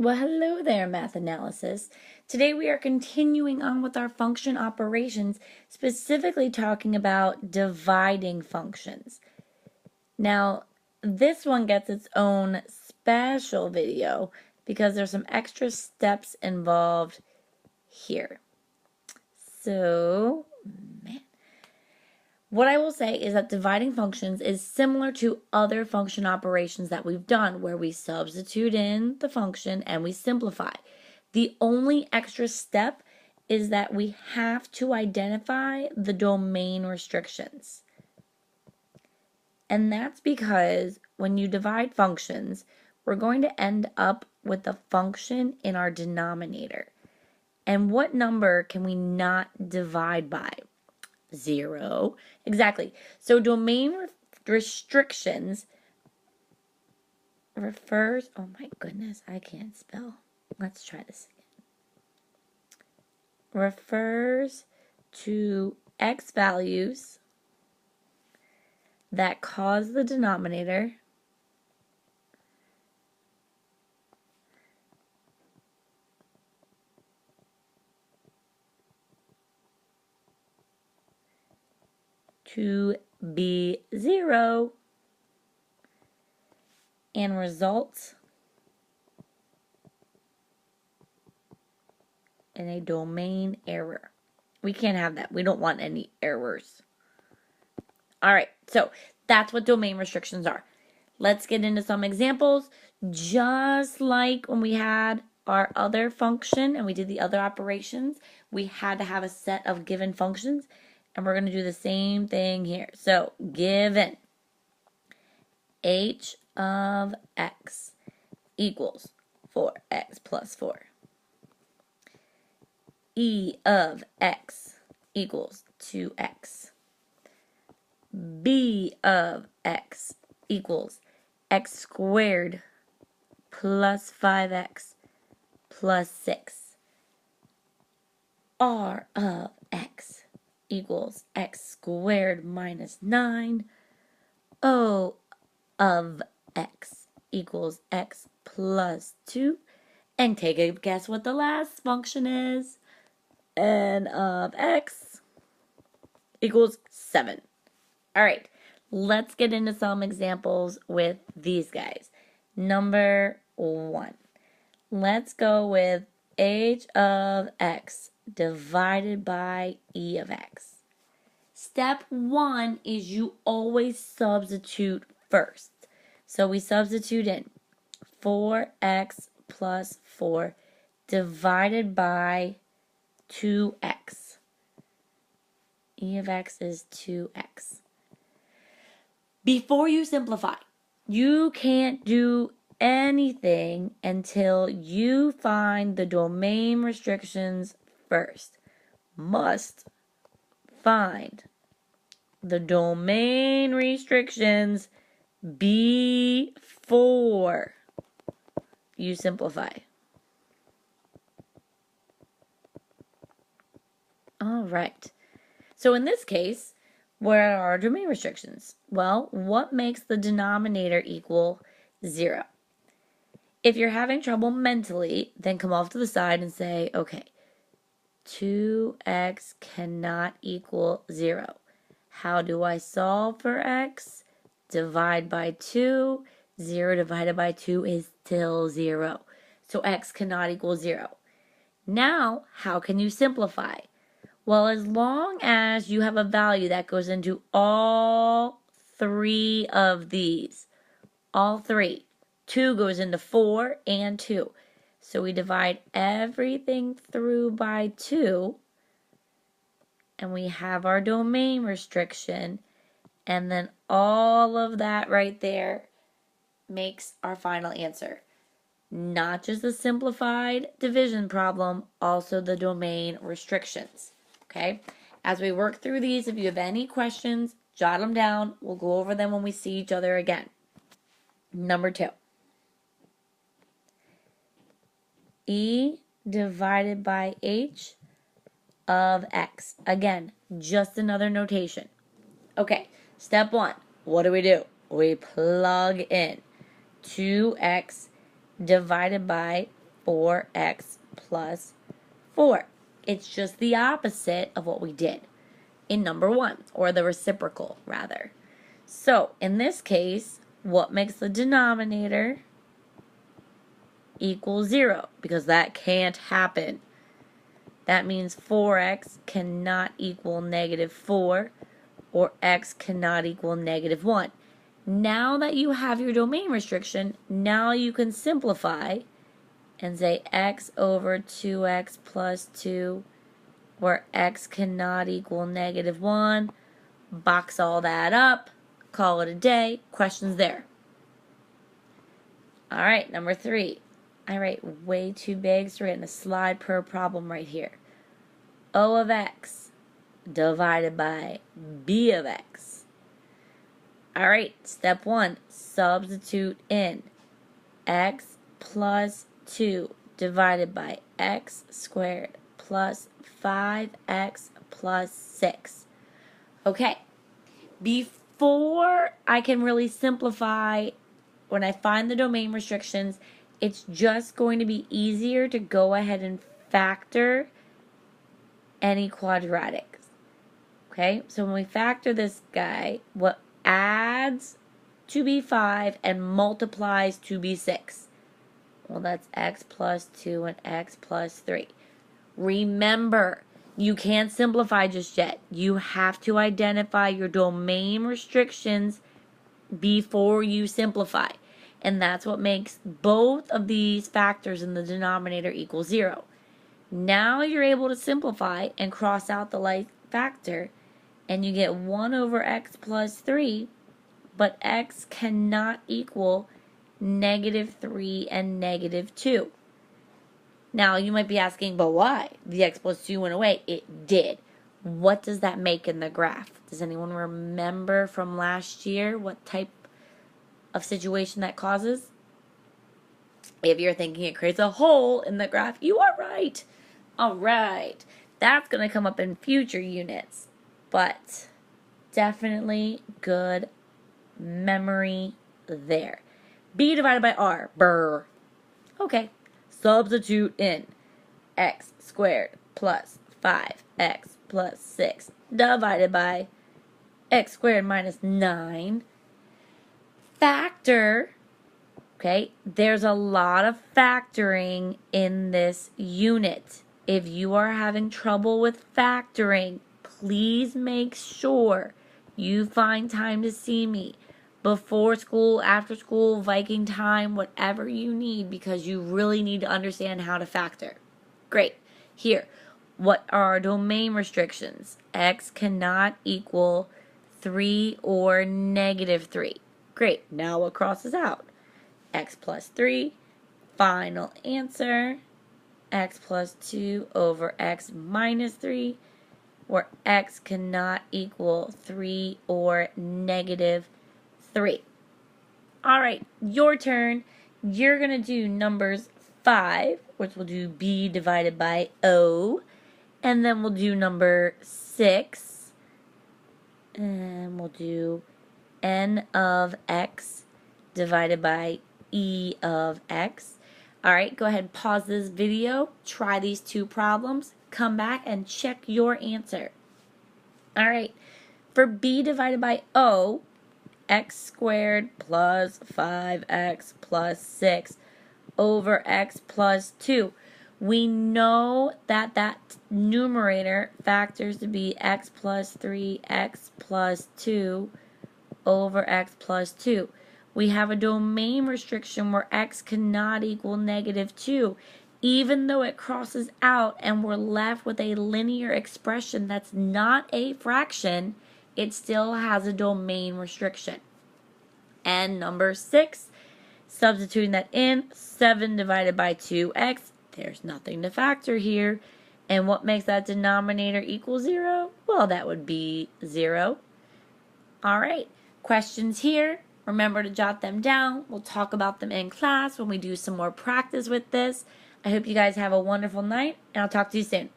Well, hello there, math analysis. Today we are continuing on with our function operations, specifically talking about dividing functions. Now, this one gets its own special video because there's some extra steps involved here. So, what I will say is that dividing functions is similar to other function operations that we've done where we substitute in the function and we simplify. The only extra step is that we have to identify the domain restrictions. And that's because when you divide functions, we're going to end up with the function in our denominator. And what number can we not divide by? 0. Exactly. So domain restrictions refers, oh my goodness, I can't spell. Let's try this again. Refers to x values that cause the denominator to be 0 and results in a domain error. We can't have that. We don't want any errors. All right, so that's what domain restrictions are. Let's get into some examples. Just like when we had our other function and we did the other operations, we had to have a set of given functions, and we're going to do the same thing here. So, given h of x equals 4x plus 4. E of x equals 2x. B of x equals x squared plus 5x plus 6. R of x equals x squared minus 9. O of x equals x plus 2. And take a guess what the last function is. N of x equals 7. All right, let's get into some examples with these guys. Number 1. Let's go with h of x divided by e of x. Step 1 is you always substitute first. So we substitute in 4x plus 4 divided by 2x. E of x is 2x. Before you simplify, you can't do anything until you find the domain restrictions first. Must find the domain restrictions before you simplify. All right. So in this case, where are our domain restrictions? Well, what makes the denominator equal 0? If you're having trouble mentally, then come off to the side and say, okay, 2x cannot equal 0. How do I solve for x? Divide by 2. 0 divided by 2 is still 0. So x cannot equal 0. Now, how can you simplify? Well, as long as you have a value that goes into all 3 of these, all 3, 2 goes into 4 and 2. So we divide everything through by 2, and we have our domain restriction, and then all of that right there makes our final answer. Not just the simplified division problem, also the domain restrictions. Okay? As we work through these, if you have any questions, jot them down. We'll go over them when we see each other again. Number 2. E divided by h of x. Again, just another notation. Okay, step 1. What do? We plug in 2x divided by 4x plus 4. It's just the opposite of what we did in number 1, or the reciprocal, rather. So, in this case, what makes the denominator equal 0? Because that can't happen. That means 4x cannot equal negative 4, or x cannot equal negative 1. Now that you have your domain restriction, now you can simplify and say x over 2x plus 2, where x cannot equal negative 1. Box all that up, call it a day. Questions there. All right, number 3. I write way too big, so we're getting a slide per problem right here. O of x divided by b of x. All right, step 1, substitute in x plus 2 divided by x squared plus 5x plus 6. Okay, before I can really simplify, when I find the domain restrictions, it's just going to be easier to go ahead and factor any quadratics. Okay, so when we factor this guy, what adds to be 5 and multiplies to be 6? Well, that's x plus 2 and x plus 3. Remember, you can't simplify just yet. You have to identify your domain restrictions before you simplify. And that's what makes both of these factors in the denominator equal 0. Now you're able to simplify and cross out the like factor, and you get 1 over x plus 3, but x cannot equal negative 3 and negative 2. Now you might be asking, but why? The x plus 2 went away. It did. What does that make in the graph? Does anyone remember from last year what type of situation that causes? If you're thinking it creates a hole in the graph, you are right. All right. That's going to come up in future units, but definitely good memory there. B divided by R. Brr. Okay. Substitute in x squared plus 5x plus 6 divided by x squared minus 9. Factor. Okay, there's a lot of factoring in this unit. If you are having trouble with factoring, please make sure you find time to see me before school, after school, Viking time, whatever you need, because you really need to understand how to factor. Great. Here, what are our domain restrictions? X cannot equal 3 or negative 3. Great. Now what crosses out? X plus 3, final answer, x plus 2 over x minus 3, where x cannot equal 3 or negative 3. All right, your turn. You're going to do numbers 5, which will do b divided by o, and then we'll do number 6, and we'll do n of x divided by e of x. All right, go ahead and pause this video, try these 2 problems, come back and check your answer. All right, for b divided by o, x squared plus 5x plus 6 over x plus 2. We know that that numerator factors to be x plus 3, x plus 2 over x plus 2. We have a domain restriction where x cannot equal negative 2. Even though it crosses out and we're left with a linear expression that's not a fraction, it still has a domain restriction. And number 6, substituting that in, 7 divided by 2x, there's nothing to factor here. And what makes that denominator equal 0? Well, that would be 0. All right, questions here. Remember to jot them down. We'll talk about them in class when we do some more practice with this. I hope you guys have a wonderful night, and I'll talk to you soon.